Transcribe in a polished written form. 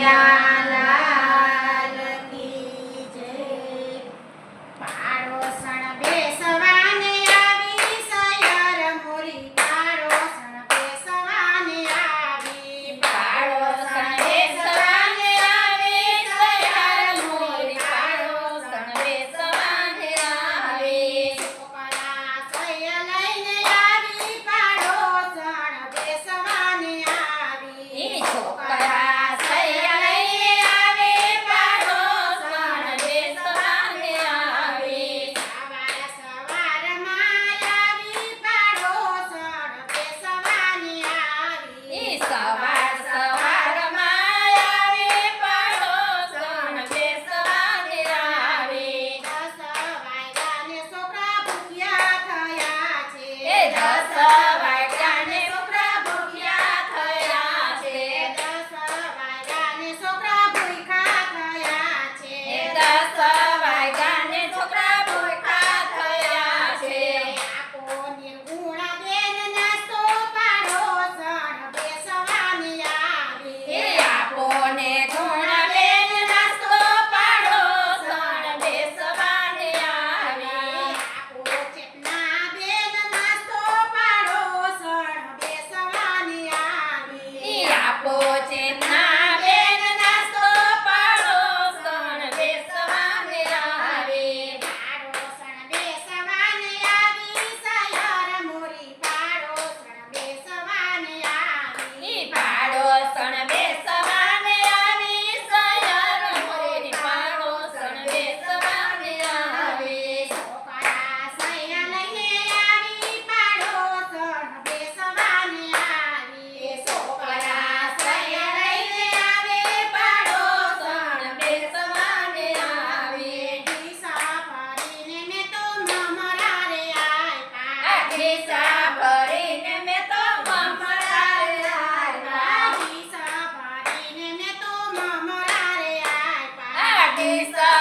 કનૈયાલાલ કી જય. પાડોસણ બેસવાને આવી સયર મોરી, પાડોસણ બેસવાને આવી, પાડોસણ બેસવાને આવી સયર મોરી, પાડોસણ બેસવાને આવી. છોકરા સય લઈને આવી, પાડોસણ બેસવાને આવી, છોકરા સૈય લઈને આવે, પાડોસણ બેસવાને આવી. સવાર સવારમાં આવી, પાડોસણ બેસવાને આવી, સવાર સવારમાં આવે, પાડોસણ બેસવાને આવી. 10 વાગ્યાને છોકરા ભૂખ્યા થયા છે, 10 વાગ્યાને છોકરા ભૂખ્યા થયા છે, 10 વાગ્યાને છોકરા ભૂખ્યા થયા છે, 10 વાગ્યાને છોકરા ભૂખ્યા થયા છે. આપો નિર્ગુણ બેન નાસ્તો, પાડોસણ બેસવાને આવી, આપોને ગુણબેન નાસ્તો, પાડોસણ બેસવાને આવી. આપો ચેતના બેન નાસ્તો, પાડોસણ બેસવાને આવી, આપો ચેતના બેન નાસ્તો, પાડોસણ બેસવાને આવી. પાડોસણ બેસવાને આવી, સયર મોરી, પાડોસણ બેસવાને આવી, પાડોસણ બેસવાને આવી, સયર મોરી, પાડોસણ બેસવાને આવી. છોકરા સય લઈને આવી, પાડોસણ બેસવાને આવી, છોકરા સૈય લઈને આવે, પાડોસણ બેસવાને આવી. દિશા ફરીને મેં તો મમરા રે આપ્યા, દિશા ભરીને મેં તો મમરા રે આપ્યા. દિશા ફરીને મેં તો મમરા રે આપ્યા, દિશા